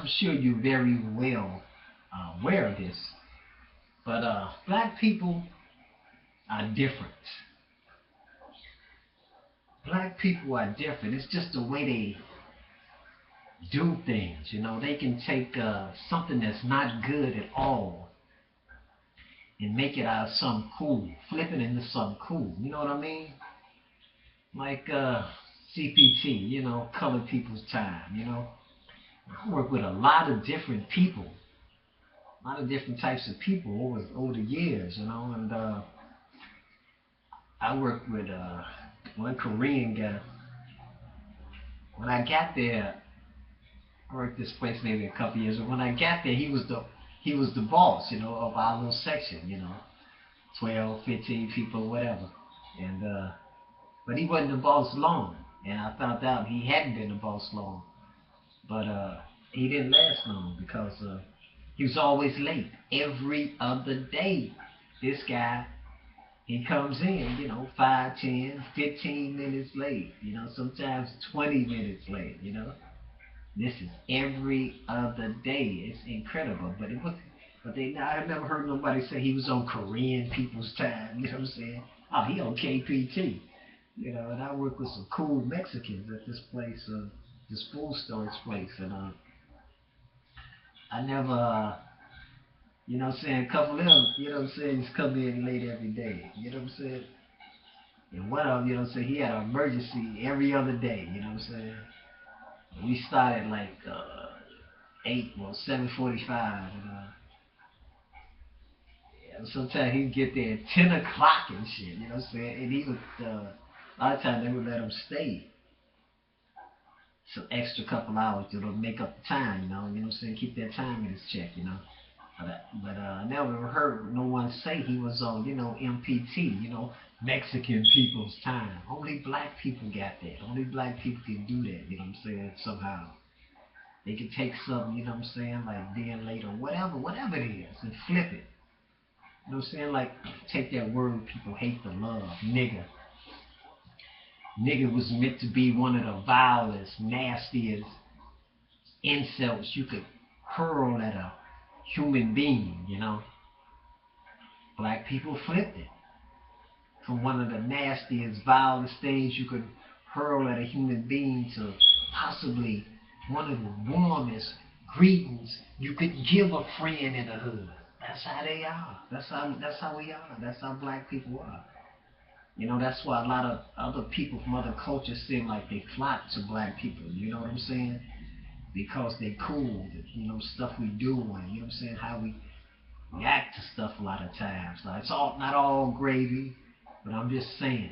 I'm sure you're very well aware of this, but black people are different. Black people are different. It's just the way they do things. You know, they can take something that's not good at all and make it out of something cool, flip it into something cool. You know what I mean? Like CPT, you know, colored people's time. You know, I work with a lot of different people, a lot of different types of people over the years. You know, and I worked with one Korean guy. When I got there, I worked this place maybe a couple years. But when I got there, he was the boss, you know, of our little section, you know, 12, 15 people, whatever. And but he wasn't the boss long. And I found out he hadn't been the boss long. But he didn't last long because he was always late every other day. This guy, he comes in, you know, 5, 10, 15 minutes late, you know, sometimes 20 minutes late, you know. This is every other day. It's incredible. But it was, but they, I never heard nobody say he was on Korean people's time. You know what I'm saying? Oh, he on KPT. You know, and I work with some cool Mexicans at this place, this food storage place, and I never, you know what I'm saying, a couple of them, you know what I'm saying, just come in late every day. You know what I'm saying? And one of them, you know what I'm saying, he had an emergency every other day. You know what I'm saying? We started like 7:45, and yeah, sometimes he'd get there at 10 o'clock and shit. You know what I'm saying? And he would a lot of times they would let him stay some extra couple hours to make up the time. You know what I'm saying? Keep that time in his check. You know. But I never heard no one say he was on, you know, MPT, you know, Mexican people's time. Only black people got that. Only black people can do that, you know what I'm saying, somehow. They can take something, you know what I'm saying, like being late or whatever it is, and flip it. You know what I'm saying? Like, take that word people hate to love, nigga. Nigga was meant to be one of the vilest, nastiest insults you could hurl at a human being, you know. Black people flipped it from one of the nastiest, vilest things you could hurl at a human being to possibly one of the warmest greetings you could give a friend in the hood. That's how they are. That's how we are. That's how black people are. You know, that's why a lot of other people from other cultures seem like they flock to black people. You know what I'm saying? Because they cool, you know, stuff we do, and you know what I'm saying, how we react to stuff a lot of times. Like, it's all not all gravy, but I'm just saying,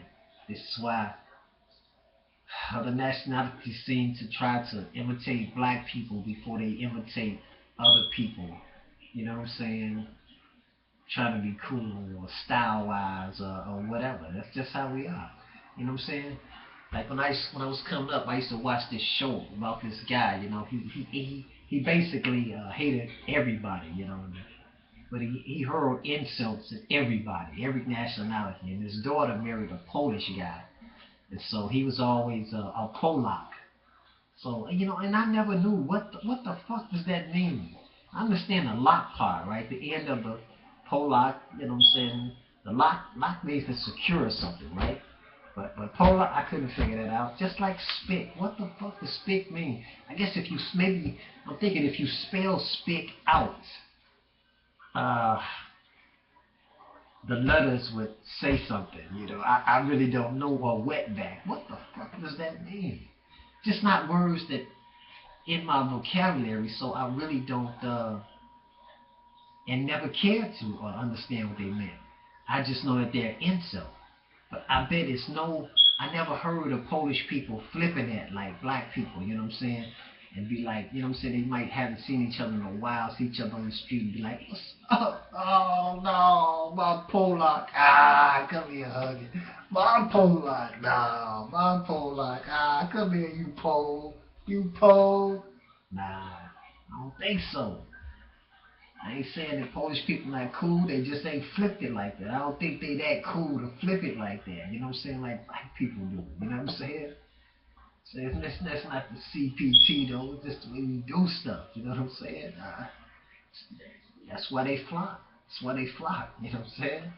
this is why other nationalities seem to try to imitate black people before they imitate other people. You know what I'm saying? Trying to be cool or style wise or whatever. That's just how we are. You know what I'm saying? Like when I was coming up, I used to watch this show about this guy. You know, he basically hated everybody. You know, but he hurled insults at everybody, every nationality. And his daughter married a Polish guy, and so he was always a Polak. So you know, and I never knew what the fuck does that mean. I understand the lock part, right? The end of the Polak, you know what I'm saying? The lock means to secure something, right? But Polak, I couldn't figure that out. Just like spick, what the fuck does spick mean? I guess if you maybe I'm thinking if you spell spick out, uh, the letters would say something. You know, I really don't know. Or wetback. What the fuck does that mean? Just not words that in my vocabulary, so I really don't and never cared to understand what they meant. I just know that they're insult. But I bet it's no. I never heard of Polish people flipping that like black people. You know what I'm saying? And be like, you know what I'm saying? They might haven't seen each other in a while, see each other on the street, and be like, "What's up? Oh no, my Polak. Ah, come here, hug it. My Polak. No, my Polak. Ah, come here, you Pole. You Pole. Nah, I don't think so. I ain't saying that Polish people not cool. They just ain't flipped it like that. I don't think they that cool to flip it like that. You know what I'm saying? Like black people do. You know what I'm saying? So that's not the CPT though. It's just the way we do stuff. You know what I'm saying? That's why they flock. That's why they flock. You know what I'm saying?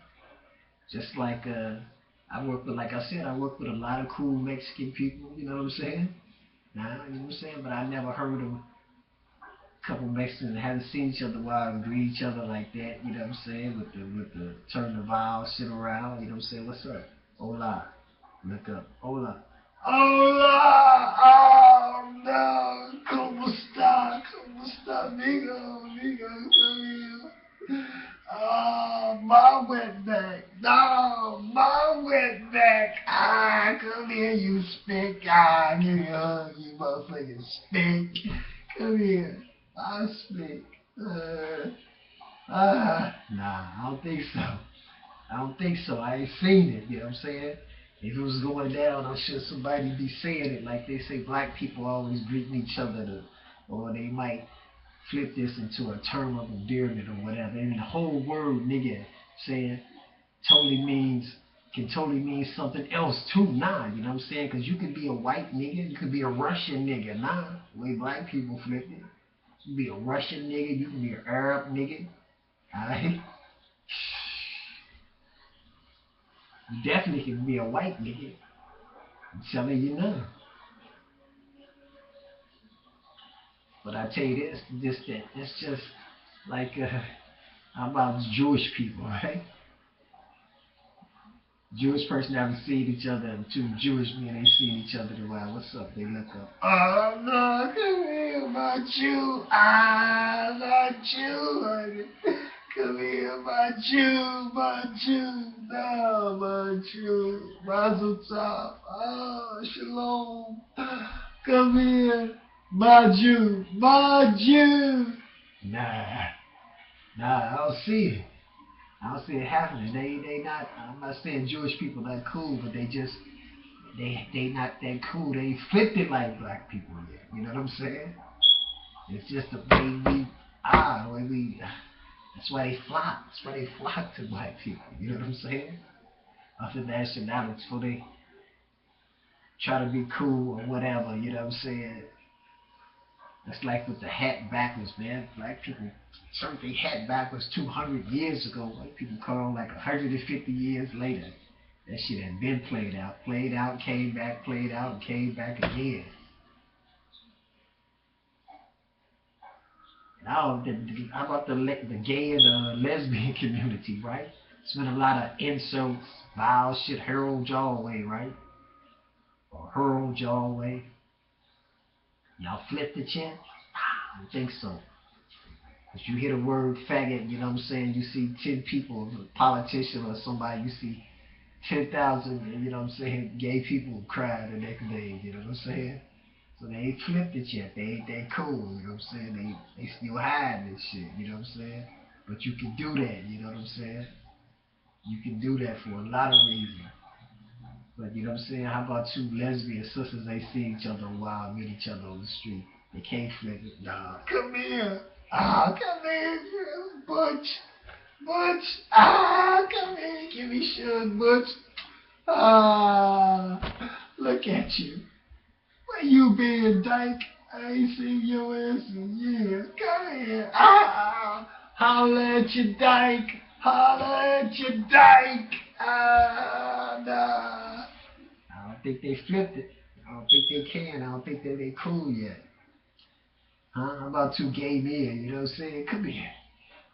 Just like I work with, like I said, I work with a lot of cool Mexican people. You know what I'm saying? Nah, you know what I'm saying? But I never heard of a couple Mexicans that haven't seen each other in a while and greet each other like that. You know what I'm saying? With the turn the vowel shit around. You know what I'm saying? What's up? Hola. Look up. Hola. Hola. Oh no. ¿Cómo está? ¿Cómo está, amigo? Amigo, come here. Oh, my wetback. No, my wetback. Ah, come here, you stink. Ah, give me a hug, you motherfucking stink. Come here. I stink. Nah, I don't think so. I don't think so. I ain't seen it, you know what I'm saying? If it was going down, I'm sure somebody be saying it like they say black people always greeting each other, or they might flip this into a term of endearment or whatever. And the whole word nigga saying can totally mean something else too. Nah, you know what I'm saying? Because you could be a white nigga, you could be a Russian nigga. Nah, the way black people flip it. You can be a Russian nigga, you can be an Arab nigga. Alright? You definitely can be a white nigga. I'm telling you now. But I tell you that. It's just like, how about Jewish people, right? Jewish person haven't seen each other, and two Jewish men ain't seen each other in a while. What's up? They look up. Oh no, come here, my Jew. Ah, my Jew, honey. Come here, my Jew, my Jew. No, my Jew. Mazel tov. Oh, shalom. Come here, my Jew, my Jew. Nah, I don't see it. I don't see it happening. They not. I'm not saying Jewish people not cool, but they not that cool. They ain't flipped it like black people yet. You know what I'm saying? It's just the way we are. The way we. That's why they flock. That's why they flock to black people. You know what I'm saying? Other nationalities, for they try to be cool or whatever. You know what I'm saying? That's like with the hat backwards, man. Black people turned their hat backwards 200 years ago. White people come on like 150 years later. That shit had been played out, came back, played out, and came back again. Now, how about the gay and lesbian community, right? It's been a lot of insults, vile shit, hurled y'all away, right? Or hurled y'all away. Y'all flipped the chant? I don't think so. If you hear the word faggot, you know what I'm saying? You see 10 people, a politician or somebody, you see 10,000, you know what I'm saying, gay people crying the next day, you know what I'm saying? So they ain't flipped it yet. They ain't that cool, you know what I'm saying? They still hiding this shit, you know what I'm saying? But you can do that, you know what I'm saying? You can do that for a lot of reasons. But you know what I'm saying? How about two lesbian sisters, they see each other a while, meet each other on the street. They can't flip it. Nah, come here. Ah, come here, Butch. Butch. Ah, come here. Give me sugar, Butch. Ah, look at you. Where you been, Dyke? I ain't seen your ass in years. Come here. Ah, holla at you, Dyke. Holla at you, Dyke. Ah, nah. I don't think they flipped it. I don't think they can. I don't think that they cool yet. Huh? How about two gay men? You know what I'm saying? Come here.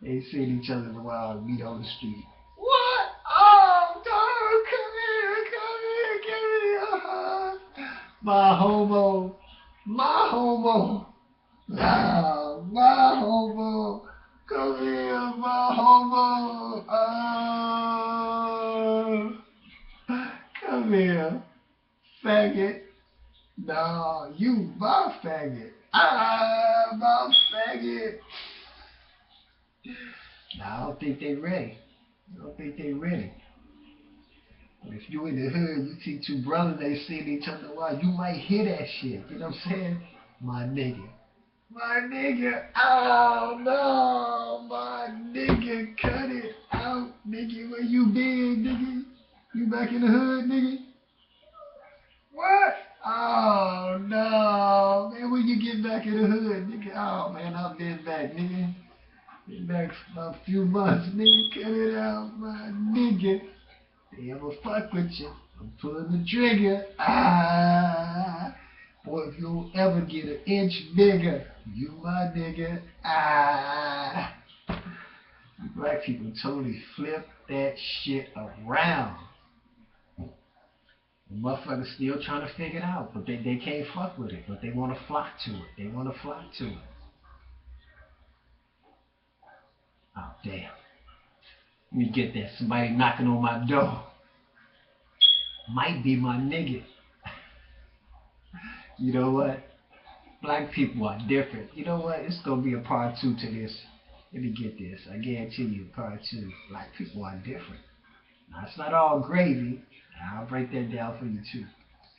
They ain't seen each other in a while and meet on the street. What? Oh, dog, come here, give me a hug. My homo. My homo. Ah, my homo. Come here, my homo. Come here, faggot. No, you my faggot. Ah, my faggot. No, I don't think they ready. I don't think they ready. But if you in the hood, you see two brothers, they seeing each other a while, you might hear that shit. You know what I'm saying? My nigga. My nigga. Oh no, my nigga. Cut it out, nigga. Where you been, nigga? You back in the hood, nigga? What? Oh no, man! When you get back in the hood, nigga. Oh man, I've been back, nigga. Been back for a few months, nigga. Cut it out, my nigga. They ever fuck with you? I'm pulling the trigger. Ah, boy, if you ever get an inch bigger, you my nigga. Ah, black people totally flip that shit around. The motherfuckers still trying to figure it out, but they can't fuck with it. But they want to flock to it. They want to flock to it. Oh damn! Let me get that. Somebody knocking on my door. Might be my nigga. You know what? Black people are different. You know what? It's gonna be a part two to this. Let me get this. I guarantee you, part two. Black people are different. Now it's not all gravy. I'll break that down for you too.